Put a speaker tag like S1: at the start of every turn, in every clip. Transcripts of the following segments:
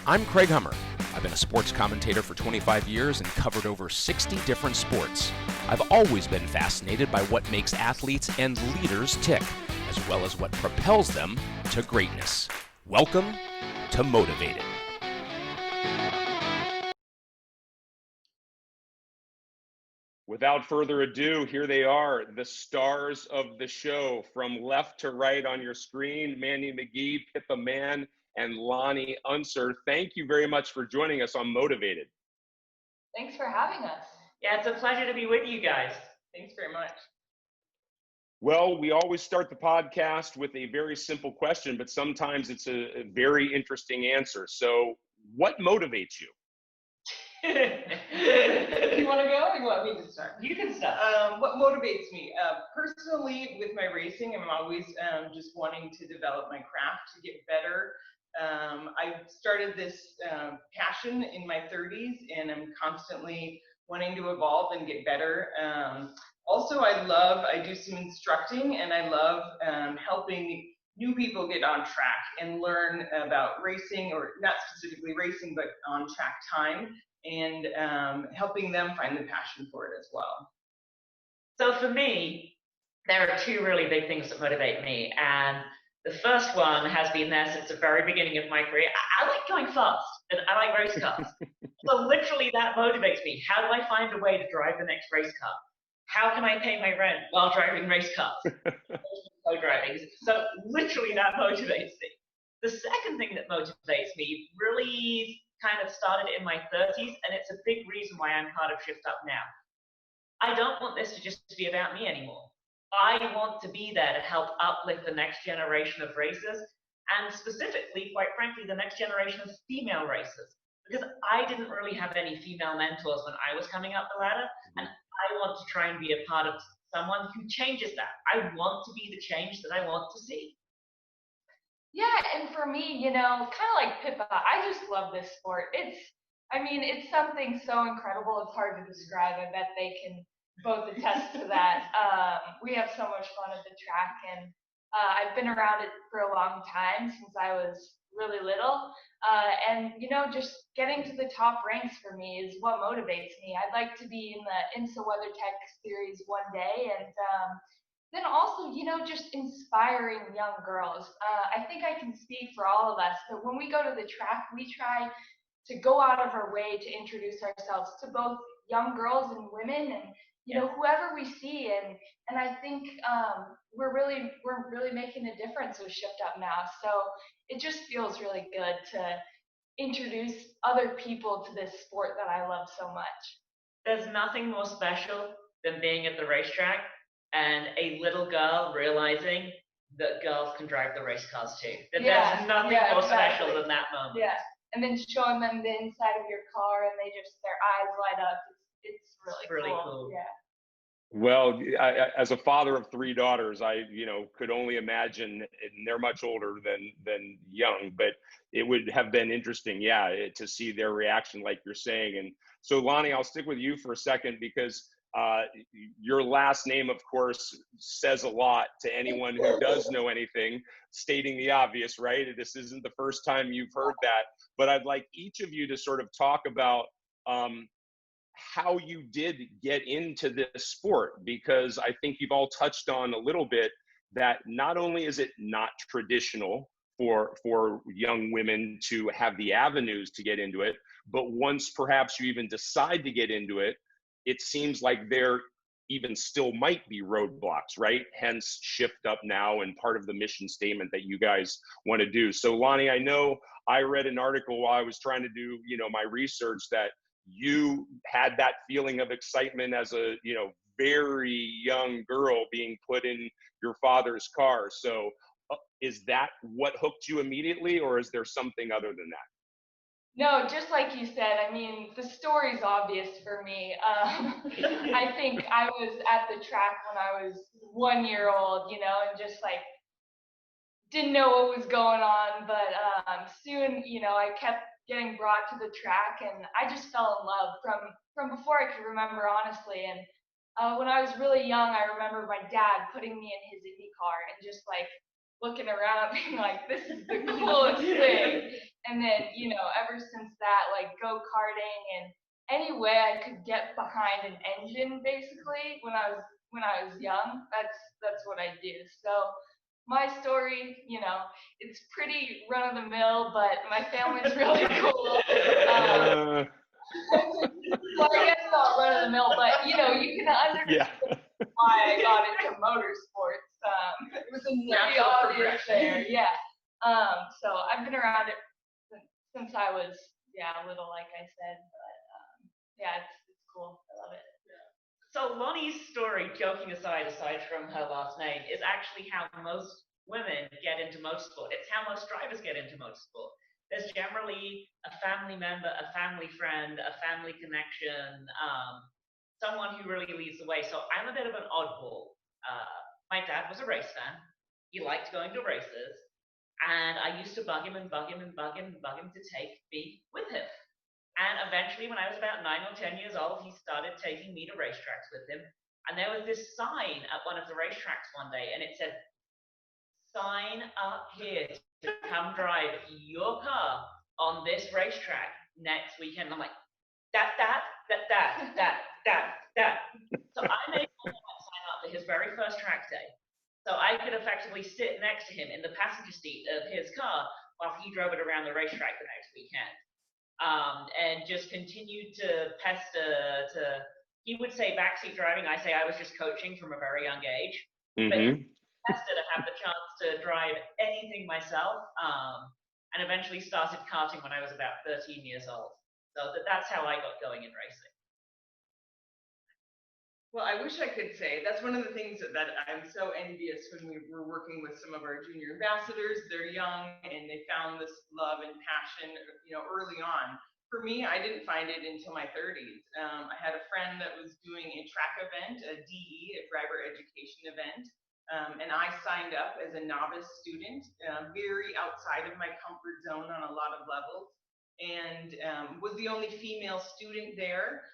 S1: I'm Craig Hummer. I've been a sports commentator for 25 years and covered over 60 different sports. I've always been fascinated by what makes athletes and leaders tick, as well as what propels them to greatness. Welcome to Motivated.
S2: Without further ado, here they are, the stars of the show. From left to right on your screen, Mandy McGee, Pippa Mann, and Lonnie Unser. Thank you very much for joining us on Motivated.
S3: Thanks for having us.
S4: Yeah, it's a pleasure to be with you guys. Thanks very much.
S2: Well, we always start the podcast with a very simple question, but sometimes it's a very interesting answer. So, what motivates you?
S3: You want to go or you want me to start?
S4: You can start.
S3: What motivates me? Personally, with my racing, I'm always just wanting to develop my craft to get better. I started this passion in my 30s, and I'm constantly wanting to evolve and get better. Also, I do some instructing, and I love helping new people get on track and learn about racing, or not specifically racing, but on track time, and helping them find the passion for it as well.
S4: So for me, there are two really big things that motivate me. And the first one has been there since the very beginning of my career. I like going fast, and I like race cars. So literally that motivates me. How do I find a way to drive the next race car? How can I pay my rent while driving race cars? So literally that motivates me. The second thing that motivates me really kind of started in my 30s, and it's a big reason why I'm part of Shift Up now. I don't want this to just be about me anymore. I want to be there to help uplift the next generation of racers, and specifically, quite frankly, the next generation of female racers. Because I didn't really have any female mentors when I was coming up the ladder, and I want to try and be a part of someone who changes that. I want to be the change that I want to see.
S3: Yeah, and for me, kind of like Pippa, I just love this sport. It's something so incredible. It's hard to describe. I bet they can both attest to that. We have so much fun at the track, and I've been around it for a long time, since I was really little. And just getting to the top ranks for me is what motivates me. I'd like to be in the IMSA WeatherTech series one day, and then also, just inspiring young girls. I think I can speak for all of us, but when we go to the track, we try to go out of our way to introduce ourselves to both young girls and women, and whoever we see. And I think we're really making a difference with Shift Up now. So it just feels really good to introduce other people to this sport that I love so much.
S4: There's nothing more special than being at the racetrack and a little girl realizing that girls can drive the race cars too. There's nothing more special than that moment.
S3: Yeah, and then showing them the inside of your car, and their eyes light up. It's really cool. Yeah.
S2: Well, as a father of three daughters, I could only imagine, and they're much older than young, but it would have been interesting, to see their reaction, like you're saying. And so, Lonnie, I'll stick with you for a second, because your last name, of course, says a lot to anyone who does know anything, stating the obvious, right? This isn't the first time you've heard that, but I'd like each of you to sort of talk about how you did get into this sport, because I think you've all touched on a little bit that not only is it not traditional for young women to have the avenues to get into it, but once perhaps you even decide to get into it, it seems like there even still might be roadblocks, right? Hence Shift Up Now, and part of the mission statement that you guys want to do. So Lonnie, I know I read an article while I was trying to do, my research, that you had that feeling of excitement as a, very young girl being put in your father's car. So is that what hooked you immediately, or is there something other than that?
S3: No, just like you said, the story's obvious for me. I think I was at the track when I was 1 year old, and just didn't know what was going on. But soon, I kept getting brought to the track, and I just fell in love from before I could remember, honestly. And when I was really young, I remember my dad putting me in his Indy car and just looking around being like, this is the coolest thing. And then, you know, ever since that, like go-karting and any way I could get behind an engine, basically, when I was young, that's what I do. So my story, you know, it's pretty run-of-the-mill, but my family's really cool. Well, I guess not run-of-the-mill, but, you know, you can understand why I got into motorsports.
S5: It was a
S3: Pretty
S5: natural
S3: obvious
S5: progression.
S3: there, yeah. So I've been around it since I was, little, like I said, but yeah, it's cool. I love it.
S4: So Lonnie's story, joking aside from her last name, is actually how most women get into motorsport. It's how most drivers get into motorsport. There's generally a family member, a family friend, a family connection, someone who really leads the way. So I'm a bit of an oddball. My dad was a race fan. He liked going to races. And I used to bug him to take me with him. And eventually, when I was about 9 or 10 years old, he started taking me to racetracks with him. And there was this sign at one of the racetracks one day, and it said, "Sign up here to come drive your car on this racetrack next weekend." I'm like, that. So I made him sign up for his very first track day. So I could effectively sit next to him in the passenger seat of his car while he drove it around the racetrack the next weekend. And just continued to pester he would say backseat driving. I say I was just coaching from a very young age. But pester to have the chance to drive anything myself. And eventually started karting when I was about 13 years old. So that's how I got going in racing.
S5: Well, I wish I could say that's one of the things that I'm so envious when we were working with some of our junior ambassadors. They're young and they found this love and passion, you know, early on. For me, I didn't find it until my 30s. I had a friend that was doing a track event, a DE, a driver education event, and I signed up as a novice student, very outside of my comfort zone on a lot of levels, and was the only female student there.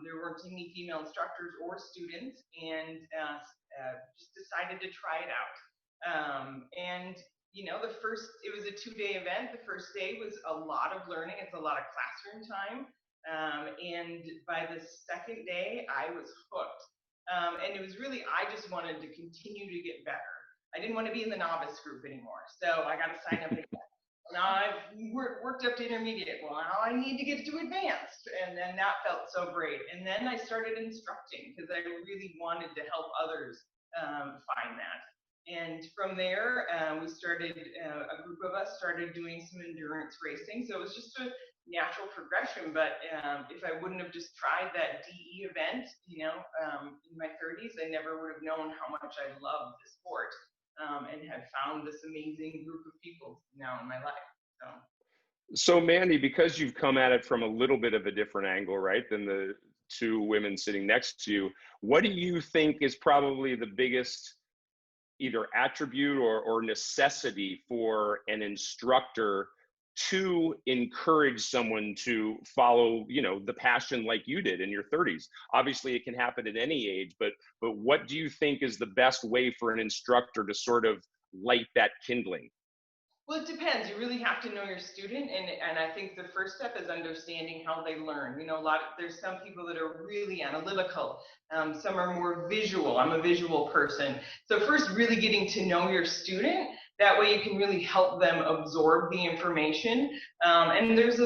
S5: There weren't any female instructors or students, and just decided to try it out. And you know, it was a 2-day event. The first day was a lot of learning. It's a lot of classroom time. And by the second day, I was hooked. And it was really, I just wanted to continue to get better. I didn't want to be in the novice group anymore. So I got to sign up again. Now I've worked up to intermediate. Well, now I need to get to advanced. And then that felt so great. And then I started instructing because I really wanted to help others find that. And from there, we started, a group of us started doing some endurance racing. So it was just a natural progression. But if I wouldn't have just tried that DE event, you know, in my 30s, I never would have known how much I loved the sport. And had found this amazing group of people now in my life.
S2: So Mandy, because you've come at it from a little bit of a different angle, right, than the two women sitting next to you, what do you think is probably the biggest either attribute or necessity for an instructor to encourage someone to follow, you know, the passion like you did in your 30s? Obviously it can happen at any age, but what do you think is the best way for an instructor to sort of light that kindling?
S5: Well, it depends. You really have to know your student, and I think the first step is understanding how they learn. You know, there's some people that are really analytical. Some are more visual. I'm a visual person. So first, really getting to know your student. That way you can really help them absorb the information. And there's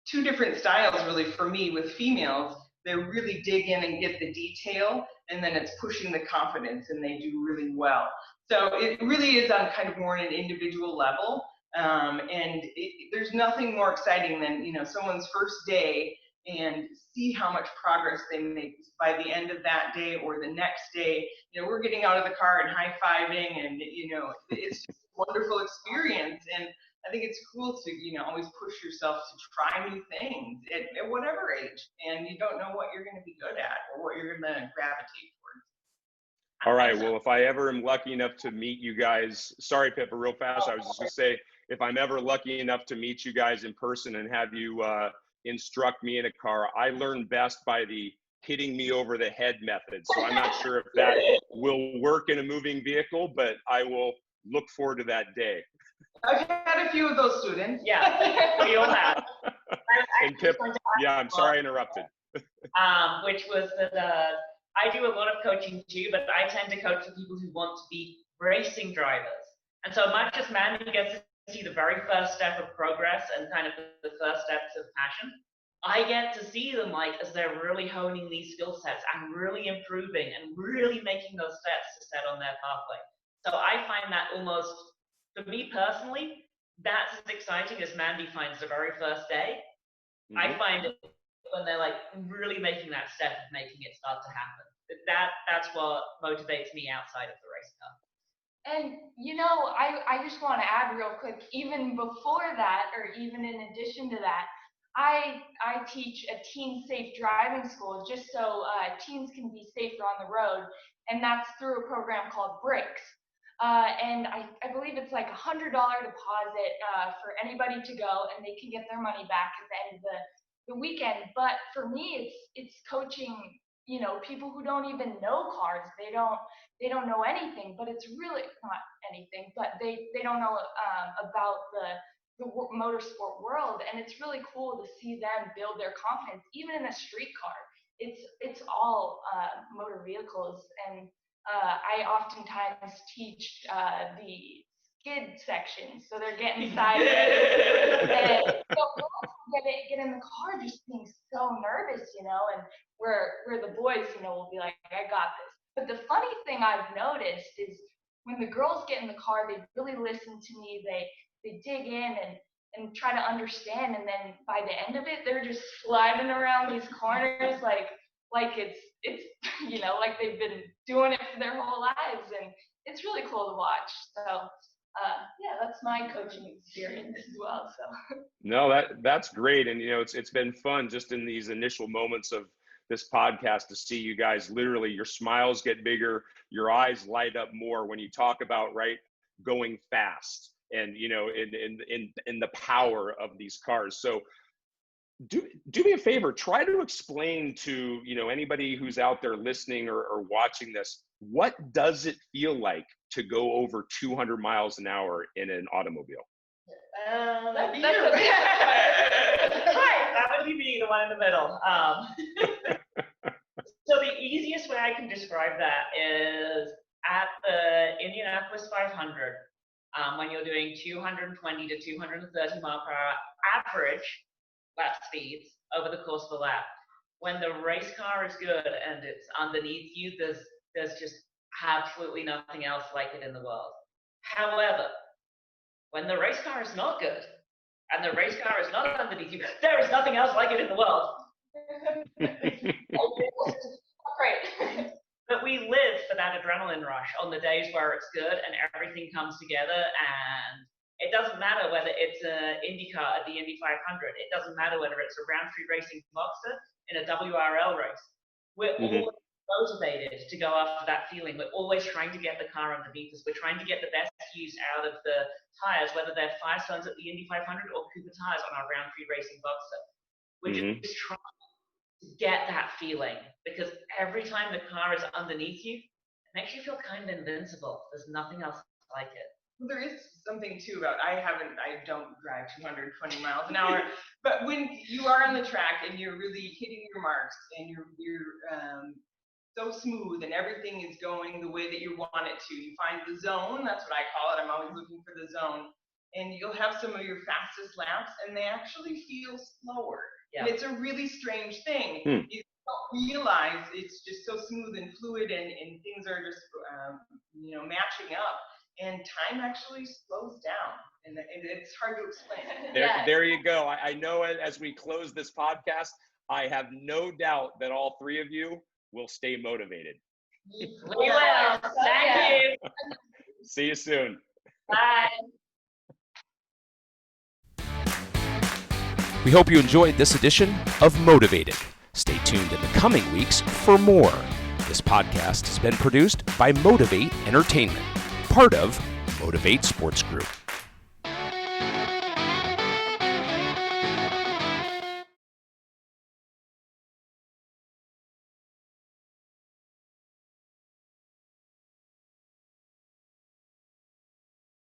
S5: two different styles really for me with females. They really dig in and get the detail, and then it's pushing the confidence, and they do really well. So it really is on kind of more an individual level. And there's nothing more exciting than, you know, someone's first day and see how much progress they make by the end of that day or the next day. You know, we're getting out of the car and high-fiving, and, you know, it's just a wonderful experience. And I think it's cool to, you know, always push yourself to try new things at whatever age. And you don't know what you're going to be good at or what you're going to gravitate towards.
S2: All right, well, if I ever am lucky enough to meet you guys, sorry, Pippa, real fast, I was just gonna say, if I'm ever lucky enough to meet you guys in person and have you instruct me in a car, I learn best by the hitting me over the head method. So I'm not sure if that will work in a moving vehicle, but I will look forward to that day.
S5: I've had a few of those students.
S4: Yeah, we all have.
S2: And Pip, yeah, I'm sorry I interrupted.
S4: Which was that I do a lot of coaching too, but I tend to coach the people who want to be racing drivers. And so much as Mandy gets to see the very first step of progress and kind of the first steps of passion, I get to see them like as they're really honing these skill sets and really improving and really making those steps to set on their pathway. So I find that almost, for me personally, that's as exciting as Mandy finds the very first day. Mm-hmm. I find it when they're like really making that step of making it start to happen. That's what motivates me outside of the race car.
S3: And, I just want to add real quick, even before that, or even in addition to that, I teach a teen safe driving school just so teens can be safer on the road, and that's through a program called Brakes. And I believe it's like $100 deposit for anybody to go, and they can get their money back at the end of the weekend. But for me, it's coaching, people who don't even know cars. They don't know anything, but it's really not anything, but they don't know about the motorsport world, and it's really cool to see them build their confidence, even in a street car. It's all motor vehicles, and I oftentimes teach the skid section, so they're getting sideways and get in the car just being so nervous, and where the boys, will be like, I got this. But the funny thing I've noticed is when the girls get in the car, they really listen to me, they dig in and try to understand, and then by the end of it, they're just sliding around these corners like it's like they've been doing it for their whole lives, and it's really cool to watch. So that's my coaching experience as well. So
S2: no, that's great, and it's been fun just in these initial moments of this podcast to see you guys, literally your smiles get bigger, your eyes light up more when you talk about going fast and in the power of these cars. So do me a favor, try to explain to anybody who's out there listening or watching this, what does it feel like to go over 200 miles an hour in an automobile?
S4: That'd be you. Hi, that would be me, the one in the middle. So the easiest way I can describe that is at the Indianapolis 500, when you're doing 220 to 230 mile per hour average lap speeds over the course of a lap. When the race car is good and it's underneath you, there's just absolutely nothing else like it in the world. However, when the race car is not good and the race car is not underneath you, there is nothing else like it in the world. Great. But we live for that adrenaline rush on the days where it's good and everything comes together, and it doesn't matter whether it's an IndyCar at the Indy 500. It doesn't matter whether it's a Roundtree Racing Boxster in a WRL race. We're always motivated to go after that feeling. We're always trying to get the car underneath us. We're trying to get the best use out of the tires, whether they're Firestones at the Indy 500 or Cooper tires on our Roundtree Racing Boxster. We're just trying to get that feeling, because every time the car is underneath you, it makes you feel kind of invincible. There's nothing else like it.
S5: Well, there is something too about, I don't drive 220 miles an hour, but when you are on the track and you're really hitting your marks and you're so smooth and everything is going the way that you want it to, you find the zone, that's what I call it, I'm always looking for the zone, and you'll have some of your fastest laps and they actually feel slower. Yeah. And it's a really strange thing. You don't realize it's just so smooth and fluid and things are just matching up. And time actually slows down, and it's hard to explain.
S2: There you go. I know as we close this podcast, I have no doubt that all three of you will stay motivated.
S4: We will. Thank you.
S2: See you soon.
S4: Bye.
S1: We hope you enjoyed this edition of Motivated. Stay tuned in the coming weeks for more. This podcast has been produced by Motivate Entertainment, part of Motivate Sports Group.